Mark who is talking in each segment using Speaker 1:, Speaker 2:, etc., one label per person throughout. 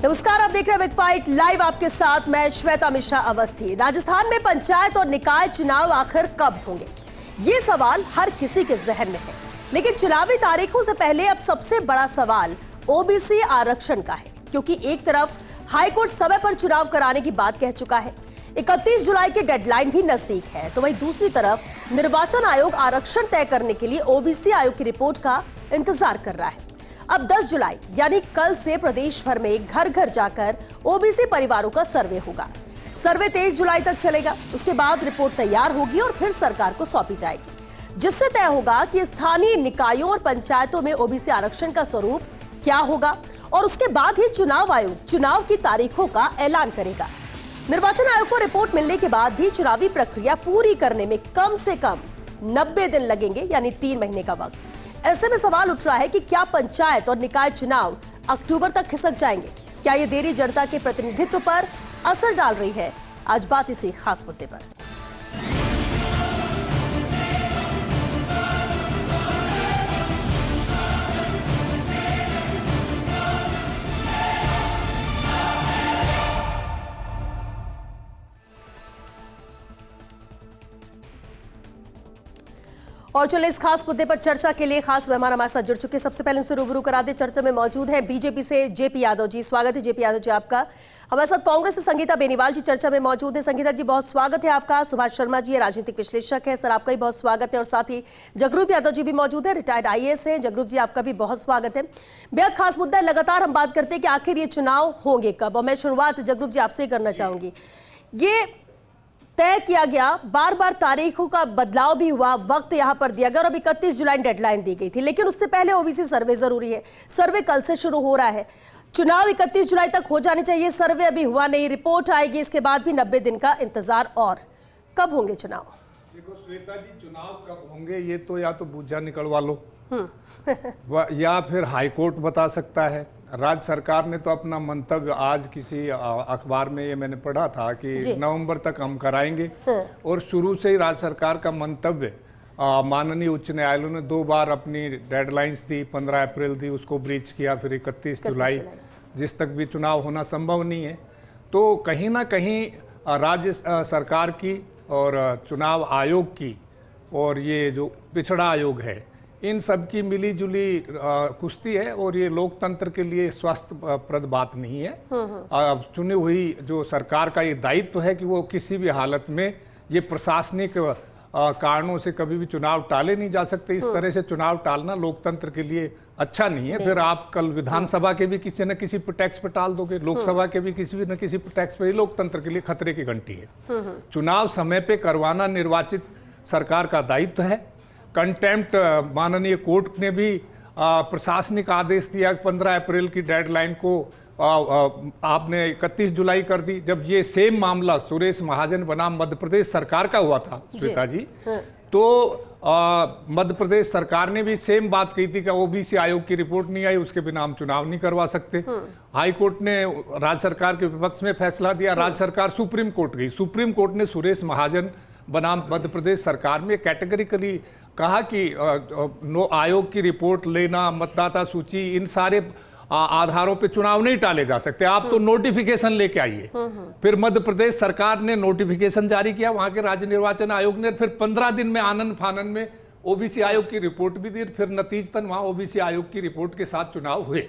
Speaker 1: नमस्कार, आप देख रहे हैं विद फाइट लाइव, आपके साथ मैं श्वेता मिश्रा अवस्थी। राजस्थान में पंचायत और निकाय चुनाव आखिर कब होंगे, ये सवाल हर किसी के जहन में है। लेकिन चुनावी तारीखों से पहले अब सबसे बड़ा सवाल ओबीसी आरक्षण का है, क्योंकि एक तरफ हाईकोर्ट समय पर चुनाव कराने की बात कह चुका है, 31 जुलाई की डेडलाइन भी नजदीक है, तो वहीं दूसरी तरफ निर्वाचन आयोग आरक्षण तय करने के लिए ओबीसी आयोग की रिपोर्ट का इंतजार कर रहा है। अब 10 जुलाई यानी कल से प्रदेश भर में घर घर जाकर ओबीसी परिवारों का सर्वे होगा। सर्वे 23 जुलाई तक चलेगा। उसके बाद रिपोर्ट तैयार होगी और फिर सरकार को सौंपी जाएगी, जिससे तय होगा कि स्थानीय निकायों और पंचायतों में ओबीसी आरक्षण का स्वरूप क्या होगा, और उसके बाद ही चुनाव आयोग चुनाव की तारीखों का ऐलान करेगा। निर्वाचन आयोग को रिपोर्ट मिलने के बाद भी चुनावी प्रक्रिया पूरी करने में कम से कम 90 दिन लगेंगे, यानी 3 महीने का वक्त। ऐसे में सवाल उठ रहा है कि क्या पंचायत और निकाय चुनाव अक्टूबर तक खिसक जाएंगे? क्या ये देरी जनता के प्रतिनिधित्व पर असर डाल रही है? आज बात इसी खास मुद्दे पर। और चलिए इस खास मुद्दे पर चर्चा के लिए खास मेहमान हमारे साथ जुड़ चुके हैं। सबसे पहले उनसे रूबरू करा दे, चर्चा में मौजूद है बीजेपी से जेपी यादव जी। स्वागत है जेपी यादव जी आपका। हमारे साथ कांग्रेस से संगीता बेनीवाल जी चर्चा में मौजूद है। संगीता जी बहुत स्वागत है आपका। सुभाष शर्मा जी राजनीतिक विश्लेषक है, सर आपका भी बहुत स्वागत है। और साथ ही जगरूप यादव जी भी मौजूद है, रिटायर्ड IAS है। जगरूप जी आपका भी बहुत स्वागत है। बेहद खास मुद्दा है, लगातार हम बात करते हैं कि आखिर ये चुनाव होंगे कब, और मैं शुरुआत जगरूप जी आपसे करना चाहूंगी। ये तय किया गया, बार बार तारीखों का बदलाव भी हुआ, वक्त यहां पर दिया गया और अब 31 जुलाई डेडलाइन दी गई थी, लेकिन उससे पहले ओबीसी सर्वे जरूरी है। सर्वे कल से शुरू हो रहा है, चुनाव 31 जुलाई तक हो जाने चाहिए। सर्वे अभी हुआ नहीं, रिपोर्ट आएगी, इसके बाद भी 90 दिन का इंतजार। और कब होंगे चुनाव?
Speaker 2: देखो श्वेता जी, चुनाव कब होंगे ये तो या तो बूझा निकलवा लो या फिर हाईकोर्ट बता सकता है। राज्य सरकार ने तो अपना मंतव्य आज किसी अखबार में ये मैंने पढ़ा था कि नवंबर तक हम कराएंगे। और शुरू से ही राज्य सरकार का मंतव्य, माननीय उच्च न्यायालय ने 2 बार अपनी डेडलाइंस दी, 15 अप्रैल दी, उसको ब्रीच किया, फिर 31 जुलाई, जिस तक भी चुनाव होना संभव नहीं है। तो कहीं ना कहीं राज्य सरकार की और चुनाव आयोग की और ये जो पिछड़ा आयोग है, इन सब की मिली जुली कुश्ती है, और ये लोकतंत्र के लिए स्वास्थ्यप्रद बात नहीं है। चुनी हुई जो सरकार का ये दायित्व है कि वो किसी भी हालत में ये प्रशासनिक कारणों से कभी भी चुनाव टाले नहीं जा सकते। इस तरह से चुनाव टालना लोकतंत्र के लिए अच्छा नहीं है। फिर आप कल विधानसभा के भी किसी न किसी टैक्स पे टाल दोगे, लोकसभा के भी किसी न किसी टैक्स पे, लोकतंत्र के लिए खतरे की घंटी है। चुनाव समय पे करवाना निर्वाचित सरकार का दायित्व है। कंटेम्प्ट माननीय कोर्ट ने भी प्रशासनिक आदेश दिया, 15 अप्रैल की डेडलाइन को आपने 31 जुलाई कर दी। जब ये सेम मामला सुरेश महाजन बनाम मध्य प्रदेश सरकार का हुआ था श्वेता जी, तो मध्य प्रदेश सरकार ने भी सेम बात कही थी कि ओबीसी आयोग की रिपोर्ट नहीं आई, उसके बिना हम चुनाव नहीं करवा सकते। हाई कोर्ट ने राज्य सरकार के विपक्ष में फैसला दिया, राज्य सरकार सुप्रीम कोर्ट गई। सुप्रीम कोर्ट ने सुरेश महाजन बनाम मध्य प्रदेश सरकार में कैटेगरिकली कहा कि आयोग की रिपोर्ट लेना, मतदाता सूची, इन सारे आधारों पे चुनाव नहीं टाले जा सकते, आप तो नोटिफिकेशन लेके आइए। फिर मध्य प्रदेश सरकार ने नोटिफिकेशन जारी किया, वहां के राज्य निर्वाचन आयोग ने फिर 15 दिन में आनंद फानन में ओबीसी आयोग की रिपोर्ट भी दी। फिर नतीजतन वहां ओबीसी आयोग की रिपोर्ट के साथ चुनाव हुए।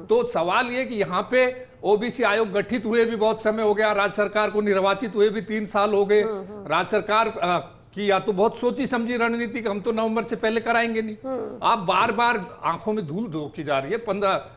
Speaker 2: तो सवाल ये कि यहाँ पे ओबीसी आयोग गठित हुए भी बहुत समय हो गया, राज्य सरकार को निर्वाचित हुए भी 3 साल हो गए। राज्य सरकार कि या तो बहुत सोची समझी रणनीति कि हम तो नवंबर से पहले कराएंगे नहीं। आप बार बार आंखों में धूल झोंकी जा रही है।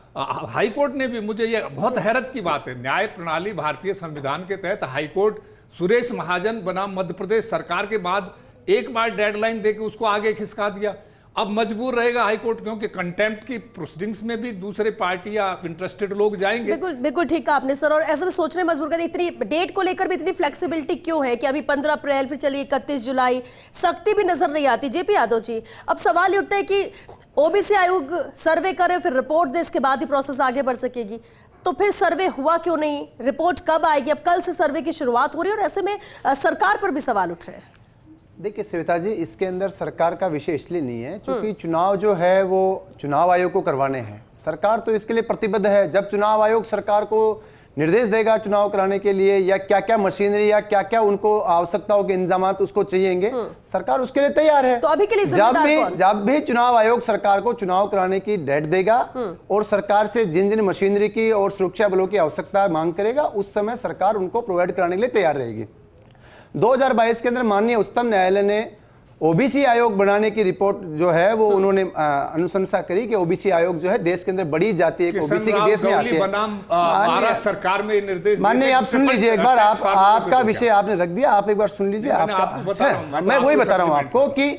Speaker 2: हाईकोर्ट ने भी, मुझे ये बहुत हैरत की बात है, न्याय प्रणाली भारतीय संविधान के तहत हाईकोर्ट सुरेश महाजन बनाम मध्य प्रदेश सरकार के बाद एक बार डेडलाइन देके उसको आगे खिसका दिया। अब मजबूर रहेगा हाईकोर्ट, क्योंकि कंटेम्प्ट की प्रोसीडिंग्स में भी दूसरे पार्टी या इंटरेस्टेड लोग जाएंगे।
Speaker 1: बिल्कुल ठीक कहा आपने सर। और ऐसे में सोचने मजबूर कर, इतनी डेट को लेकर भी इतनी फ्लेक्सिबिलिटी क्यों है कि अभी 15 अप्रैल, फिर चलिए 31 जुलाई, सख्ती भी नजर नहीं आती। जेपी यादव जी, अब सवाल ये उठता है कि ओबीसी आयोग सर्वे करे, फिर रिपोर्ट दे, इसके बाद ही प्रोसेस आगे बढ़ सकेगी, तो फिर सर्वे हुआ क्यों नहीं? रिपोर्ट कब आएगी? अब कल से सर्वे की शुरुआत हो रही है और ऐसे में सरकार पर भी सवाल उठ रहे हैं।
Speaker 3: देखिए श्वेता जी, इसके अंदर सरकार का विषय इसलिए नहीं है क्योंकि चुनाव जो है वो चुनाव आयोग को करवाने हैं। सरकार तो इसके लिए प्रतिबद्ध है। जब चुनाव आयोग सरकार को निर्देश देगा चुनाव कराने के लिए, या क्या क्या मशीनरी या क्या क्या उनको आवश्यकताओं के इंतजामात उसको चाहिएंगे, सरकार उसके लिए तैयार है।
Speaker 1: तो अभी के लिए
Speaker 3: जब भी चुनाव आयोग सरकार को चुनाव कराने की डेट देगा और सरकार से जिन जिन मशीनरी की और सुरक्षा बलों की आवश्यकता मांग करेगा, उस समय सरकार उनको प्रोवाइड कराने के लिए तैयार रहेगी। 2022 के अंदर माननीय उच्चतम न्यायालय ने ओबीसी आयोग बनाने की रिपोर्ट जो है वो उन्होंने अनुशंसा करी कि ओबीसी आयोग जो है देश के अंदर बड़ी जाति है, ओबीसी के देश में आते हैं।
Speaker 2: महाराष्ट्र सरकार में निर्देश
Speaker 3: माननीय आप सुन लीजिए एक बार, आपका विषय आपने रख दिया, आप एक बार सुन लीजिए। आपका मैं वही बता रहा हूं आपको कि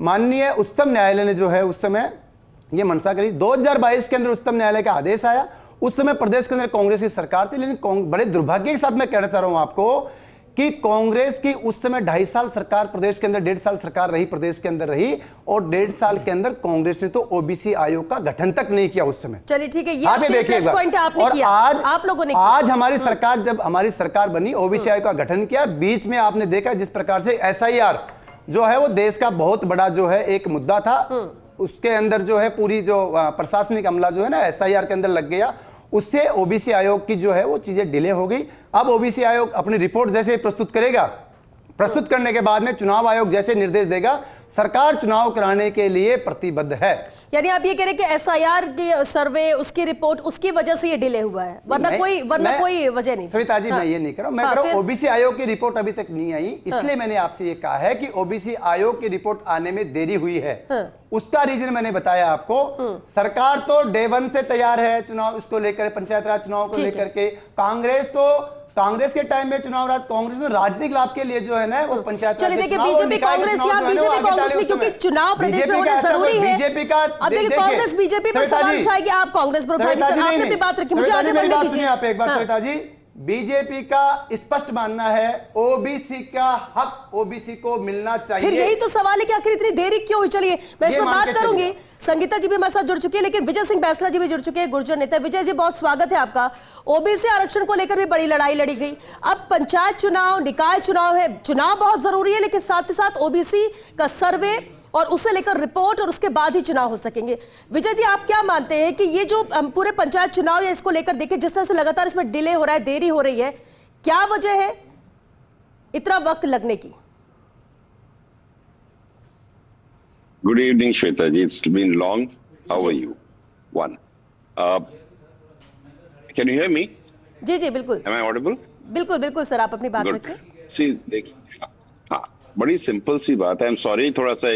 Speaker 3: माननीय उच्चतम न्यायालय ने जो है उस समय ये मंशा करी। 2022 के अंदर उच्चतम न्यायालय का आदेश आया। उस समय प्रदेश के अंदर कांग्रेस की सरकार थी, लेकिन बड़े दुर्भाग्य के साथ मैं कहना चाह रहा हूं आपको कि कांग्रेस की उस समय 2.5 साल सरकार प्रदेश के अंदर, 1.5 साल सरकार रही, प्रदेश के अंदर रही, और 1.5 साल के अंदर कांग्रेस ने तो ओबीसी आयोग का गठन तक नहीं किया उस समय।
Speaker 1: चलिए ठीक है, ये
Speaker 3: आप ये देखिए
Speaker 1: पॉइंट आपने
Speaker 3: और
Speaker 1: किया, आप लोगों ने
Speaker 3: आज हमारी सरकार, जब हमारी सरकार बनी, ओबीसी आयोग का गठन किया। बीच में आपने देखा जिस प्रकार से एसआईआर जो है वो देश का बहुत बड़ा जो है एक मुद्दा था, उसके अंदर जो है पूरी जो प्रशासनिक अमला जो है ना एसआईआर के अंदर लग गया। उससे ओबीसी आयोग की जो है वो चीजें डिले हो गई। अब ओबीसी आयोग अपनी रिपोर्ट जैसे प्रस्तुत करेगा, प्रस्तुत करने के बाद में चुनाव आयोग जैसे निर्देश देगा, सरकार चुनाव कराने के लिए प्रतिबद्ध है।
Speaker 1: यानी आप ये कह रहे हैं कि एसआईआर की सर्वे, उसकी रिपोर्ट, उसकी वजह से ये डिले हुआ है, वरना कोई वजह नहीं।
Speaker 3: सविता जी, मैं ये नहीं कर रहा हूं, मैं कह रहा हूं ओबीसी आयोग की रिपोर्ट अभी तक नहीं आई, इसलिए मैंने आपसे ये कहा है कि ओबीसी आयोग की रिपोर्ट आने में देरी हुई है। उसका रीजन मैंने बताया आपको। सरकार तो डे 1 से तैयार है चुनाव इसको लेकर, पंचायत राज चुनाव को लेकर के। कांग्रेस के टाइम में चुनाव राज, कांग्रेस ने राजनीतिक लाभ के लिए जो है ना वो पंचायत,
Speaker 1: चलिए देखिए बीजेपी कांग्रेस नहीं, क्योंकि चुनाव प्रदेश में होना जरूरी है।
Speaker 3: बीजेपी का
Speaker 1: अब देखिए कांग्रेस बीजेपी पर सवाल उठाएगी, आप कांग्रेस पर उठाएंगे। आपने अपनी बात रखी, मुझे आगे बढ़ने दीजिए।
Speaker 3: आप एक बार श्वेता जी, बीजेपी का स्पष्ट मानना है ओबीसी का हक ओबीसी को मिलना चाहिए।
Speaker 1: फिर यही तो सवाल है कि आखिर इतनी देरी क्यों हुई। चलिए मैं इस पर बात करूंगी। संगीता जी भी हमारे साथ जुड़ चुकी है, लेकिन विजय सिंह बैसला जी भी जुड़ चुके हैं, गुर्जर नेता। विजय जी, बहुत स्वागत है आपका। ओबीसी आरक्षण को लेकर भी बड़ी लड़ाई लड़ी गई। अब पंचायत चुनाव, निकाय चुनाव है, चुनाव बहुत जरूरी है, लेकिन साथ ही साथ ओबीसी का सर्वे और उससे लेकर रिपोर्ट, और उसके बाद ही चुनाव हो सकेंगे। विजय जी, आप क्या मानते हैं कि ये जो पूरे पंचायत चुनाव है इसको लेकर देखिए जिस तरह से लगातार इसमें डिले हो रहा है, देरी हो रही है, क्या वजह है इतना वक्त लगने की?
Speaker 4: Good evening, Shweta ji. It's been long. How are you? One. Can you hear me?
Speaker 1: जी जी बिल्कुल।
Speaker 4: Am I audible?
Speaker 1: बिल्कुल बिल्कुल सर, आप अपनी बात रखिए।
Speaker 4: See, देखिए, हाँ, बड़ी सिंपल सी बात है। I'm sorry, थोड़ा सा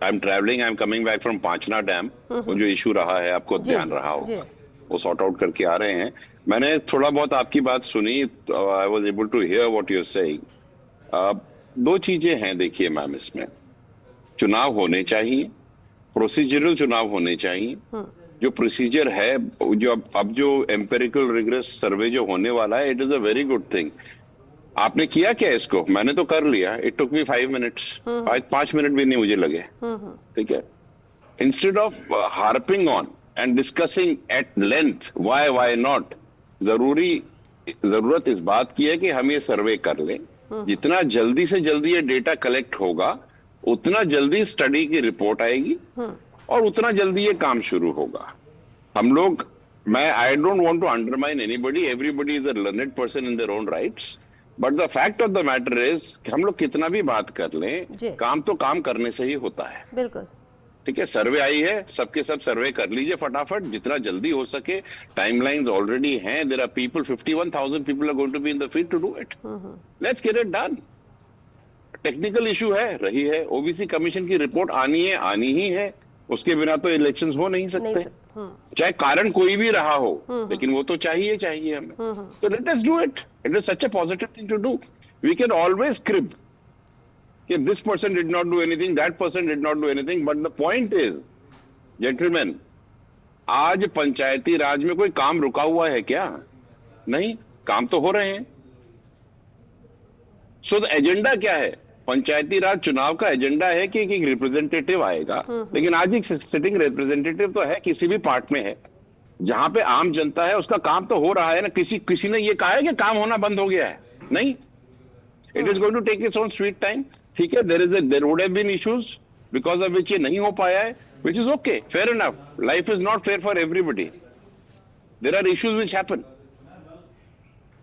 Speaker 4: I'm traveling. I'm coming back from Panchna dam. वो जो इशू रहा है आपको ध्यान रहा होगा, वो सॉर्ट आउट करके आ रहे हैं। मैंने थोड़ा बहुत आपकी बात सुनी। I was able to hear what you're saying. दो चीजें हैं देखिए मैम, इसमें चुनाव होने चाहिए, प्रोसीजरल चुनाव होने चाहिए। जो प्रोसीजर है, जो अब जो एम्पेरिकल रिग्रेस सर्वे जो होने वाला है, it is a very good thing. आपने किया क्या इसको? मैंने तो कर लिया। It took me 5 minutes, 5 minute भी नहीं मुझे लगे। ठीक है, instead of harping on and discussing at length why not, जरूरत इस बात की है कि हम ये सर्वे कर लें। जितना जल्दी से जल्दी ये डेटा कलेक्ट होगा, उतना जल्दी स्टडी की रिपोर्ट आएगी और उतना जल्दी ये काम शुरू होगा। हम लोग, I don't want to undermine anybody, everybody is a learned person in their own rights, but the fact of the matter is हम लोग कितना भी बात कर लें, काम तो काम करने से ही होता है।
Speaker 1: बिल्कुल
Speaker 4: ठीक है, सर्वे आई है, सबके सब सर्वे कर लीजिए फटाफट, जितना जल्दी हो सके। टाइमलाइंस ऑलरेडी हैं, there are people, 51,000 people are going to be in the field to do it. Let's get it done. Technical issue है, रही है, ओबीसी कमीशन की रिपोर्ट आनी ही है, उसके बिना तो इलेक्शंस हो नहीं सकते, चाहे कारण कोई भी रहा हो, लेकिन वो तो चाहिए हमें। तो let us do it. It is such a positive thing to do. We can always crib कि this person did not do anything, that person did not do anything, but the point is gentleman, आज पंचायती राज में कोई काम रुका हुआ है क्या? नहीं, काम तो हो रहे हैं। सो द एजेंडा क्या है? पंचायती राज चुनाव का एजेंडा है कि एक रिप्रेजेंटेटिव आएगा, लेकिन आज एक सिटिंग रिप्रेजेंटेटिव तो है, किसी भी पार्ट में है, जहां पे आम जनता है, उसका काम तो हो रहा है ना। किसी ने ये कहा है कि काम होना बंद हो गया है? नहीं, it is going to take its own sweet time. ठीक है, there would have been issues because of which ये नहीं हो पाया है, which is okay, fair enough. Life is not fair for everybody. There are issues which happen.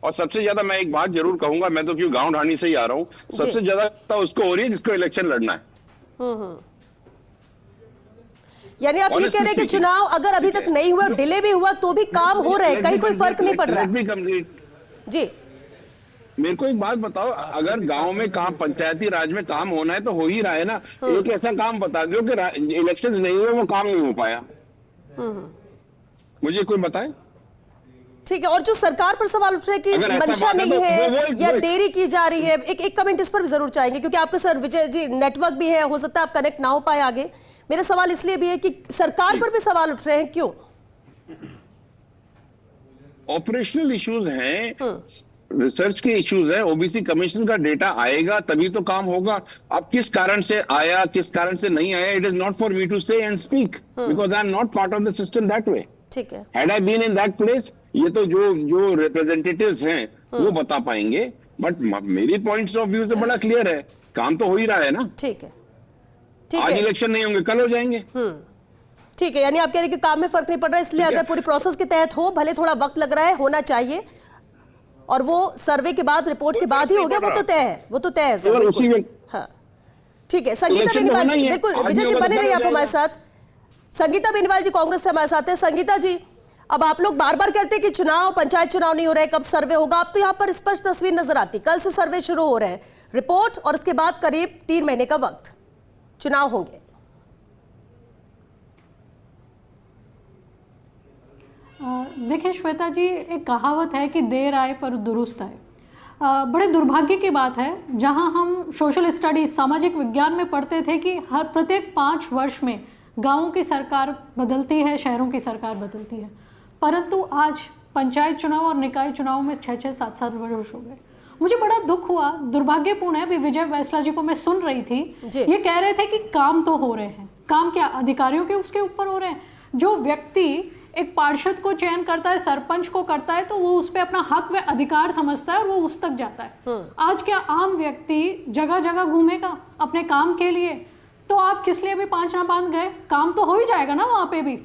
Speaker 4: और सबसे ज्यादा मैं एक बात जरूर कहूंगा, मैं तो क्यों गांव ढाणी से ही आ रहा हूं, सबसे ज्यादा तो उसको हो रही है जिसको इलेक्शन लड़ना है।
Speaker 1: यानी आप ये कह रहे हैं कि चुनाव अगर अभी तक नहीं हुआ, डिले भी हुआ, तो भी काम हो रहे हैं, कहीं कोई फर्क नहीं पड़ रहा जी।
Speaker 4: मेरे को एक बात बताओ, अगर गांव में काम, पंचायती राज में काम होना है तो हो ही रहा है ना। एक ऐसा काम बता दो कि इलेक्शंस नहीं हुए, वो काम नहीं हो पाया, मुझे कोई बताए।
Speaker 1: ठीक है, और जो सरकार पर सवाल उठ रहे हैं कि मंशा नहीं है या देरी की जा रही है, एक कमेंट इस पर भी जरूर चाहेंगे, क्योंकि आपका सर विजय जी नेटवर्क भी है, हो सकता है आप कनेक्ट ना हो पाए आगे। मेरा सवाल इसलिए भी है कि सरकार पर भी सवाल उठ रहे हैं, क्यों?
Speaker 4: ऑपरेशनल इश्यूज हैं, रिसर्च के इश्यूज है, ओबीसी कमीशन का डेटा आएगा तभी तो काम होगा। अब किस कारण से आया, किस कारण से नहीं आया, it is not for me to stay and speak because I am not part of the system that way.
Speaker 1: ठीक है,
Speaker 4: had I been in that place, ये तो जो रिप्रेजेंटेटिव्स हैं वो बता पाएंगे, बट मेरी पॉइंट्स ऑफ व्यू से बड़ा क्लियर है, काम तो हो ही रहा है ना।
Speaker 1: ठीक है,
Speaker 4: आज इलेक्शन नहीं होंगे, कल हो जाएंगे।
Speaker 1: ठीक है, यानी आप कह रहे हैं कि काम में फर्क नहीं पड़ रहा है, इसलिए अगर पूरी प्रोसेस के तहत हो, भले थोड़ा वक्त लग रहा है, होना चाहिए, और वो सर्वे के बाद, रिपोर्ट के बाद ही हो गया, वो तो तय है, वो तो तय है सर। हाँ, ठीक है। संगीता बेनीवाल जी, बिल्कुल विजय जी बने रहिए आप हमारे साथ। संगीता बेनीवाल जी कांग्रेस से हमारे साथ है। संगीता जी, अब आप लोग बार बार कहते हैं कि चुनाव, पंचायत चुनाव नहीं हो रहे, कब सर्वे होगा, अब तो यहाँ पर स्पष्ट तस्वीर नजर आती, कल से सर्वे शुरू हो रहे हैं, रिपोर्ट और उसके बाद करीब 3 महीने का वक्त, चुनाव होंगे।
Speaker 5: देखिए श्वेता जी, एक कहावत है कि देर आए पर दुरुस्त आए। बड़े दुर्भाग्य की बात है, जहां हम सोशल स्टडीज, सामाजिक विज्ञान में पढ़ते थे कि हर प्रत्येक 5 वर्ष में गांवों की सरकार बदलती है, शहरों की सरकार बदलती है, परंतु आज पंचायत चुनाव और निकाय चुनाव में 6-6, 7-7 वर्ष हो गए। मुझे बड़ा दुख हुआ, दुर्भाग्यपूर्ण है। अभी विजय वैसला जी को मैं सुन रही थी, ये कह रहे थे कि काम तो हो रहे हैं, काम क्या अधिकारियों के उसके ऊपर हो रहे हैं। जो व्यक्ति एक पार्षद को चयन करता है, सरपंच को करता है, तो वो उस पर अपना हक व अधिकार समझता है और वो उस तक जाता है। आज क्या आम व्यक्ति जगह जगह घूमेगा अपने काम के लिए? तो आप किस लिए भी 5 ना बांध गए, काम तो हो ही जाएगा ना वहां पे भी।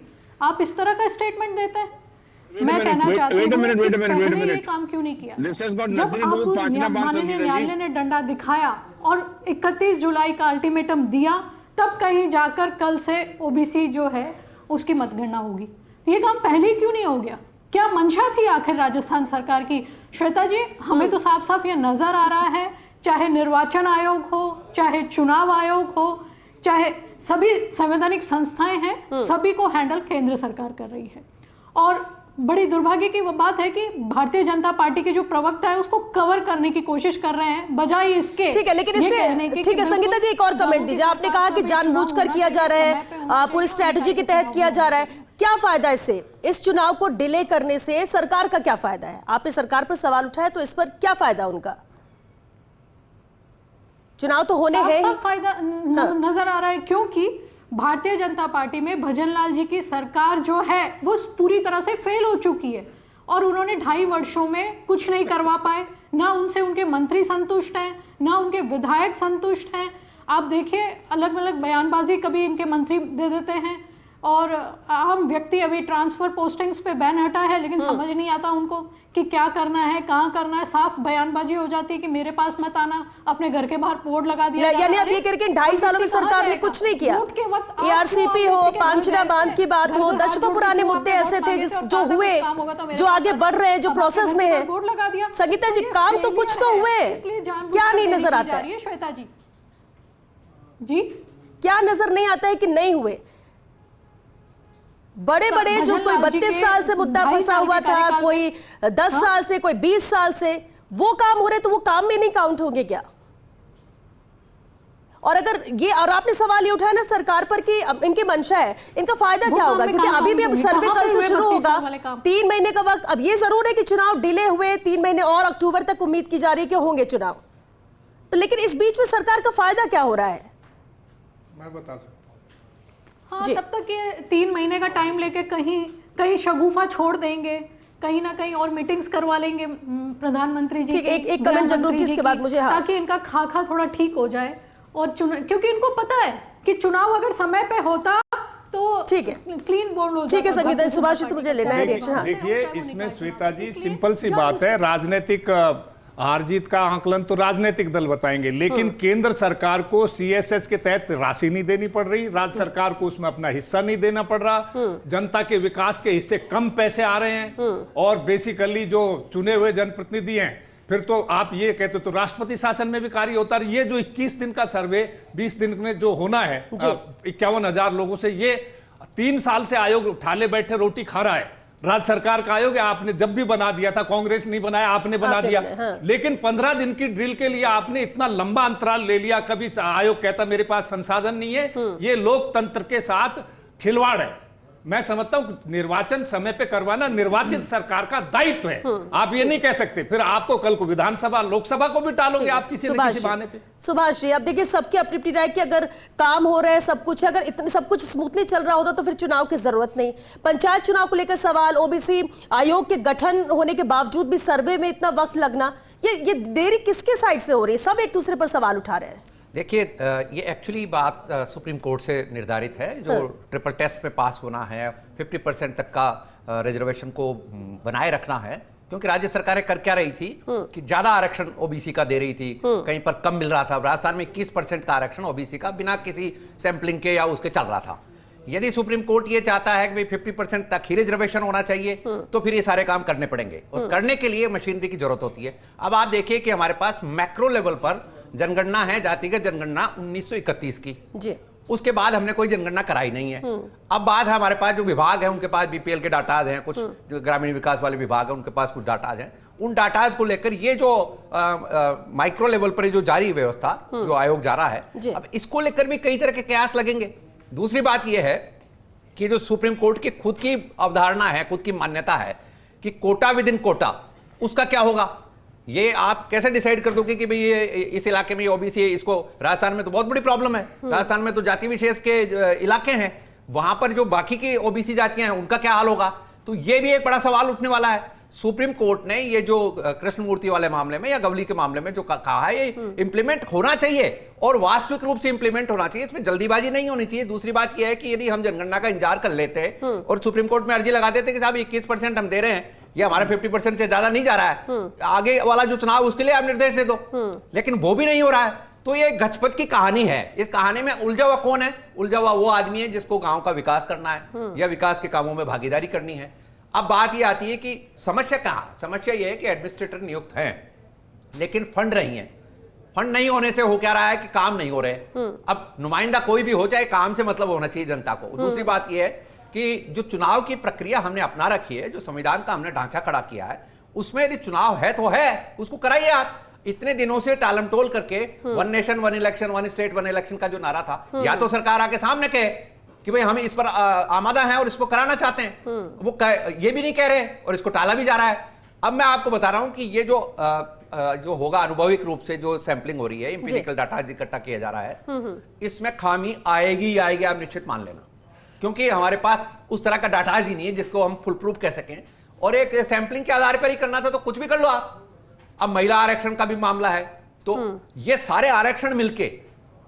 Speaker 5: आप इस तरह का स्टेटमेंट देते हैं। मैं कहना चाहती हूँ पहले ये काम क्यों नहीं किया? जब आप माननीय न्यायालय ने डंडा दिखाया और 31 जुलाई का अल्टीमेटम दिया, तब कहीं जाकर कल से ओबीसी जो है उसकी मतगणना होगी। ये काम पहले क्यों नहीं हो गया? क्या मंशा थी आखिर राजस्थान सरकार की? श्वेता जी, हमें तो साफ साफ ये नजर आ रहा है, चाहे निर्वाचन आयोग हो, चाहे चुनाव आयोग हो, चाहे सभी संवैधानिक संस्थाएं हैं, सभी को हैंडल केंद्र सरकार कर रही है। और बड़ी दुर्भाग्य की बात है कि भारतीय जनता पार्टी के जो प्रवक्ता है उसको कवर करने की कोशिश कर रहे हैं, बजाय इसके।
Speaker 1: ठीक है, लेकिन इससे ठीक है संगीता जी, एक और कमेंट दीजिए। आपने कहा कि जानबूझकर किया जा रहा है, पूरी स्ट्रेटजी के तहत किया जा रहा है, क्या फायदा इससे? इस चुनाव को डिले करने से सरकार का क्या फायदा है? आपने सरकार पर सवाल उठाया, तो इस पर क्या फायदा उनका? चुनाव तो होने हैं,
Speaker 5: फायदा नजर आ रहा है, क्योंकि भारतीय जनता पार्टी में भजनलाल जी की सरकार जो है वो पूरी तरह से फेल हो चुकी है और उन्होंने 2.5 वर्षों में कुछ नहीं करवा पाए। ना उनसे उनके मंत्री संतुष्ट हैं, ना उनके विधायक संतुष्ट हैं। आप देखिए, अलग अलग बयानबाजी कभी इनके मंत्री दे देते हैं और आम व्यक्ति, अभी ट्रांसफर पोस्टिंग्स पे बैन हटा है, लेकिन समझ नहीं आता उनको कि क्या करना है, कहाँ करना है। साफ बयानबाजी हो जाती है कि मेरे पास मत आना, अपने घर के बाहर बोर्ड लगा दिया।
Speaker 1: यानी आप ये करके 2.5 सालों में सरकार ने कुछ नहीं किया। एआरसीपी हो, पांचना बांध की बात हो, दशकों पुराने मुद्दे ऐसे थे जो हुए, जो आगे बढ़ रहे हैं, जो प्रोसेस में है। संगीता जी, काम तो कुछ तो हुए, क्या नहीं नजर आता है?
Speaker 5: श्वेता जी,
Speaker 1: क्या नजर नहीं आता है कि नहीं हुए? बड़े बड़े जो कोई 32 साल से मुद्दा फंसा हुआ था, कोई 10 साल से, कोई 20 साल से, वो काम हो रहे, तो वो काम भी नहीं काउंट होंगे क्या? और अगर ये, और आपने सवाल ये उठाया ना सरकार पर कि इनकी मंशा है, इनका फायदा क्या होगा? क्योंकि अभी भी अब सर्वे कल से शुरू होगा, 3 महीने का वक्त। अब ये जरूर है कि चुनाव डिले हुए 3 महीने और, अक्टूबर तक उम्मीद की जा रही है कि होंगे चुनाव, तो लेकिन इस बीच में सरकार का फायदा क्या हो रहा है?
Speaker 2: मैं बता सकता हूँ।
Speaker 5: हाँ, तब तक ये 3 महीने का टाइम लेके कहीं शगुफा छोड़ देंगे, कहीं ना कहीं और मीटिंग्स करवा लेंगे प्रधानमंत्री जी।
Speaker 1: ठीक, एक कमेंट जगरूप जी इसके बाद मुझे, हाँ,
Speaker 5: ताकि इनका खाका थोड़ा ठीक हो जाए और क्योंकि इनको पता है कि चुनाव अगर समय पे होता तो
Speaker 1: ठीक है,
Speaker 5: क्लीन बोर्ड हो
Speaker 1: ठीक है संगीता, सुभाष से मुझे लेना है रिएक्शन। हाँ।
Speaker 2: देखिए इसमें श्वेता जी सिंपल सी बात है, राजनीतिक हार जीत का आंकलन तो राजनीतिक दल बताएंगे, लेकिन केंद्र सरकार को सीएसएस के तहत राशि नहीं देनी पड़ रही, राज्य सरकार को उसमें अपना हिस्सा नहीं देना पड़ रहा, जनता के विकास के हिस्से कम पैसे आ रहे हैं, और बेसिकली जो चुने हुए जनप्रतिनिधि हैं, फिर तो आप ये कहते तो राष्ट्रपति शासन में भी कार्य होता है। ये जो 21 दिन का सर्वे 20 दिन में जो होना है 51,000 लोगों से, ये 3 साल से आयोग उठाले बैठे रोटी खा रहा है। राज्य सरकार का आयोग है, आपने जब भी बना दिया था, कांग्रेस नहीं बनाया, आपने बना दिया।
Speaker 1: हाँ।
Speaker 2: लेकिन 15 दिन की ड्रिल के लिए आपने इतना लंबा अंतराल ले लिया। कभी आयोग कहता मेरे पास संसाधन नहीं है। ये लोकतंत्र के साथ खिलवाड़ है। मैं समझता हूं निर्वाचन समय पे करवाना निर्वाचित सरकार का दायित्व है। आप ये नहीं कह सकते फिर आपको कल को विधानसभा लोकसभा को भी टालोगे आप किसी न किसी बहाने पे।
Speaker 1: सुभाष जी, अब देखिए सबकी अपनी अपनी राय कि अगर काम हो रहा है, सब कुछ, अगर इतने सब कुछ स्मूथली चल रहा होता तो फिर चुनाव की जरूरत नहीं। पंचायत चुनाव को लेकर सवाल, ओबीसी आयोग के गठन होने के बावजूद भी सर्वे में इतना वक्त लगना, ये देरी किसके साइड से हो रही है? सब एक दूसरे पर सवाल उठा रहे हैं।
Speaker 6: देखिए ये एक्चुअली बात सुप्रीम कोर्ट से निर्धारित है। जो ट्रिपल टेस्ट में पास होना है, 50% तक का रिजर्वेशन को बनाए रखना है, क्योंकि राज्य सरकारें कर क्या रही थी कि ज्यादा आरक्षण ओबीसी का दे रही थी, कहीं पर कम मिल रहा था। राजस्थान में 21% का आरक्षण ओबीसी का बिना किसी सैंपलिंग के या उसके चल रहा था। यदि सुप्रीम कोर्ट ये चाहता है कि भाई 50% तक ही रिजर्वेशन होना चाहिए, तो फिर ये सारे काम करने पड़ेंगे, और करने के लिए मशीनरी की जरूरत होती है। अब आप देखिए कि हमारे पास मैक्रो लेवल पर जनगणना है, जातिगत जनगणना 1931 की जी। उसके बाद हमने कोई जनगणना कराई नहीं है। अब बात है हमारे पास जो विभाग है उनके पास बीपीएल के डाटाज हैं, कुछ जो ग्रामीण विकास वाले विभाग है उनके पास कुछ डाटाज हैं। उन डाटाज को लेकर ये जो माइक्रो लेवल पर जो जारी व्यवस्था जो आयोग जा रहा है, अब इसको लेकर भी कई तरह के कयास लगेंगे। दूसरी बात यह है कि जो सुप्रीम कोर्ट की खुद की अवधारणा है, खुद की मान्यता है कि कोटा विद इन कोटा, उसका क्या होगा? ये आप कैसे डिसाइड कर दोगे कि भाई ये इस इलाके में ये ओबीसी है, इसको राजस्थान में तो बहुत बड़ी प्रॉब्लम है। राजस्थान में तो जाति विशेष के इलाके हैं, वहां पर जो बाकी की ओबीसी जातियां हैं उनका क्या हाल होगा? तो ये भी एक बड़ा सवाल उठने वाला है। सुप्रीम कोर्ट ने ये जो कृष्णमूर्ति वाले मामले में या गवली के मामले में जो कहा है, ये इंप्लीमेंट होना चाहिए और वास्तविक रूप से इंप्लीमेंट होना चाहिए, इसमें जल्दीबाजी नहीं होनी चाहिए। दूसरी बात यह है कि यदि हम जनगणना का इंतजार कर लेते और सुप्रीम कोर्ट में अर्जी लगा देते कि साहब 21% हम दे रहे हैं, ये हमारे 50% से ज्यादा नहीं जा रहा है, आगे वाला जो चुनाव उसके लिए आप निर्देश दे दो, लेकिन वो भी नहीं हो रहा है, तो ये गजपत की कहानी है। इस कहानी में उलझा हुआ कौन है? उलझा हुआ वो आदमी है जिसको गांव का विकास करना है या विकास के कामों में भागीदारी करनी है। अब बात ये आती है कि समस्या कहां? समस्या ये है कि एडमिनिस्ट्रेटर नियुक्त हैं लेकिन फंड नहीं है। फंड नहीं होने से हो क्या रहा है कि काम नहीं हो रहे। अब नुमाइंदा कोई भी हो जाए, काम से मतलब होना चाहिए जनता को। दूसरी बात यह है कि जो चुनाव की प्रक्रिया हमने अपना रखी है, जो संविधान का हमने ढांचा खड़ा किया है, उसमें यदि चुनाव है तो है, उसको कराइए। आप इतने दिनों से टालम टोल करके one nation one election, one state one election का जो नारा था, या तो सरकार आके सामने कहे कि भाई हम इस पर आमादा हैं और इसको कराना चाहते हैं, वो ये भी नहीं कह रहे और इसको टाला भी जा रहा है। अब मैं आपको बता रहा हूं कि ये जो होगा अनुभविक रूप से जो सैंपलिंग हो रही है, एम्पिरिकल डाटा इकट्ठा किया जा रहा है, इसमें खामी आएगी आएगी, आप निश्चित मान लेना, क्योंकि हमारे पास उस तरह का डाटाज ही नहीं है जिसको हम फुल प्रूफ कह सकें। और एक सैंपलिंग के आधार पर ही करना था तो कुछ भी कर लो आप। अब महिला आरक्षण का भी मामला है, तो ये सारे आरक्षण मिलके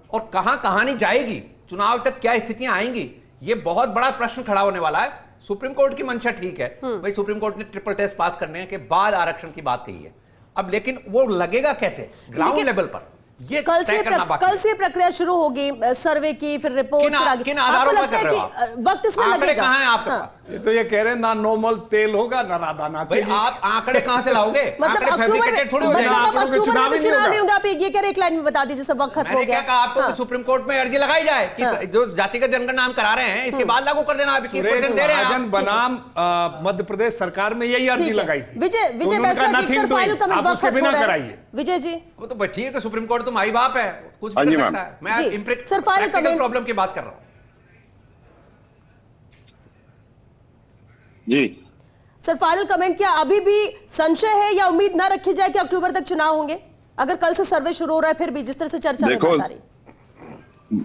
Speaker 6: और कहां नहीं जाएगी, चुनाव तक क्या स्थितियां आएंगी, ये बहुत बड़ा प्रश्न खड़ा होने वाला है। सुप्रीम कोर्ट की मंशा ठीक है, भाई सुप्रीम कोर्ट ने ट्रिपल टेस्ट पास करने के बाद आरक्षण की बात कही है, अब लेकिन वो लगेगा कैसे ग्राउंड लेवल पर? ये
Speaker 1: कल से प्रक्रिया शुरू होगी सर्वे की, फिर रिपोर्ट,
Speaker 6: किन आधारों पर कर रहे हो
Speaker 1: आप? वक्त इसमें लगेगा।
Speaker 6: कहां है आपके पास?
Speaker 2: ये तो ये कह रहे हैं ना नॉर्मल तेल होगा ना रादाना
Speaker 6: चाहिए। आप आंकड़े कहां से लाओगे?
Speaker 1: मतलब अक्टूबर में चुनाव नहीं होगा, आप ये कह रहे एक लाइन में बता दीजिए, सब वक्त खत्म हो गया।
Speaker 6: क्या आपको सुप्रीम कोर्ट में अर्जी लगाई जाए कि जो जातिगत जनगणना हम करा रहे हैं इसके बाद लागू कर देना? 21% दे रहे हैं बनाम
Speaker 2: मध्य प्रदेश सरकार में यही अर्जी लगाई थी।
Speaker 1: विजय बैसला जी, सर फाइल कमेंट वक्त खत्म हो रहा है। विजय जी,
Speaker 6: वो तो ठीक है, सुप्रीम कोर्ट तो माई बाप है, कुछ भी कर सकता है। मैं
Speaker 1: सर फाइल कमेंट
Speaker 6: प्रॉब्लम की बात कर रहा हूं
Speaker 4: जी।
Speaker 1: सर फाइनल कमेंट, क्या अभी भी संशय है या उम्मीद ना रखी जाए कि अक्टूबर तक चुनाव होंगे? अगर कल से सर्वे शुरू हो रहा है फिर भी जिस तरह से चर्चा में बात आ रही।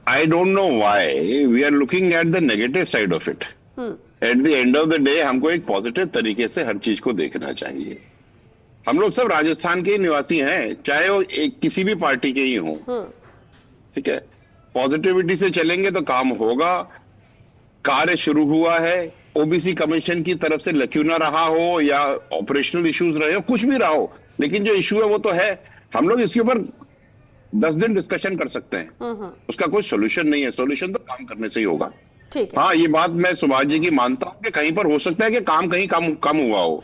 Speaker 4: I don't know why we are looking at the negative side of it. At the end of the day, हमको एक पॉजिटिव तरीके से हर चीज को देखना चाहिए। हम लोग सब राजस्थान के निवासी हैं, चाहे वो किसी भी पार्टी के ही हों। ठीक है, पॉजिटिविटी से चलेंगे तो काम होगा। कार्य शुरू हुआ है, ओबीसी कमीशन की तरफ से लक्यूना रहा हो या ऑपरेशनल इश्यूज रहे हो, कुछ भी रहा हो, लेकिन जो इश्यू है वो तो है। हम लोग इसके ऊपर 10 दिन डिस्कशन कर सकते हैं, उसका कोई सोल्यूशन नहीं है। सोल्यूशन तो काम करने से ही होगा।
Speaker 1: ठीक है।
Speaker 4: हाँ, ये बात मैं सुभाष जी की मानता हूँ कि कहीं पर हो सकता है कि काम कहीं कम हुआ हो।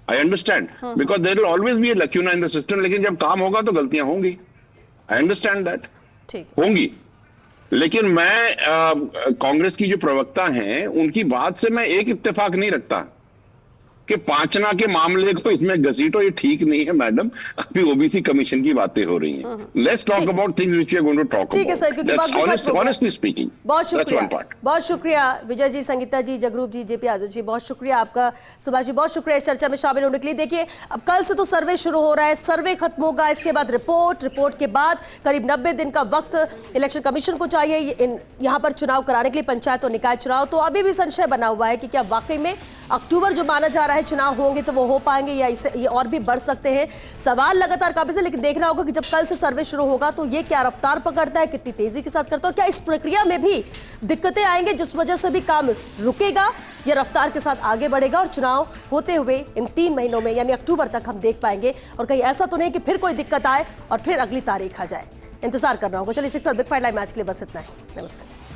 Speaker 4: I understand, because there will always be a lacuna in the system, लेकिन जब काम होगा तो गलतियां होंगी। आई अंडरस्टैंड दैट,
Speaker 1: ठीक
Speaker 4: होंगी। लेकिन मैं कांग्रेस की जो प्रवक्ता हैं उनकी बात से मैं एक इत्तेफाक नहीं रखता कि पांचना के मामले को इसमें घसीटो, ये ठीक नहीं है मैडम। अभी ओबीसी कमीशन की बातें हो रही हैं। Let's talk about things which we are going to talk
Speaker 1: ठीक है सर, क्योंकि वक्त भी खत्म हो गया।
Speaker 4: ऑनेस्टली स्पीकिंग,
Speaker 1: बहुत शुक्रिया, बहुत शुक्रिया विजय जी, संगीता जी, जगरूप जी, जेपी यादव जी, बहुत शुक्रिया आपका। सुभाष जी बहुत शुक्रिया इस चर्चा में शामिल होने के लिए। देखिए अब कल से तो सर्वे शुरू हो रहा है, सर्वे खत्म होगा, इसके बाद रिपोर्ट के बाद करीब 90 दिन का वक्त इलेक्शन कमीशन को चाहिए यहाँ पर चुनाव कराने के लिए, पंचायत और निकाय चुनाव। तो अभी भी संशय बना हुआ है कि क्या वाकई में अक्टूबर जो माना जा रहा है चुनाव होंगे तो वो हो पाएंगे या इसे ये और भी बढ़ सकते हैं। सवाल लगातार काफी से, लेकिन देखना होगा कि जब कल से सर्वे शुरू होगा तो ये क्या रफ्तार पकड़ता है, कितनी तेजी के साथ करता है, और क्या इस प्रक्रिया में भी दिक्कतें आएंगे जिस वजह से भी काम रुकेगा या रफ्तार के साथ आगे बढ़ेगा और चुनाव होते हुए इन 3 महीनों में यानी अक्टूबर तक हम देख पाएंगे। और कहीं ऐसा तो नहीं कि फिर कोई दिक्कत आए और फिर अगली तारीख आ जाए। इंतजार करना होगा। चलिए 6 बिग फाइट लाइव मैच के लिए बस इतना ही। नमस्कार।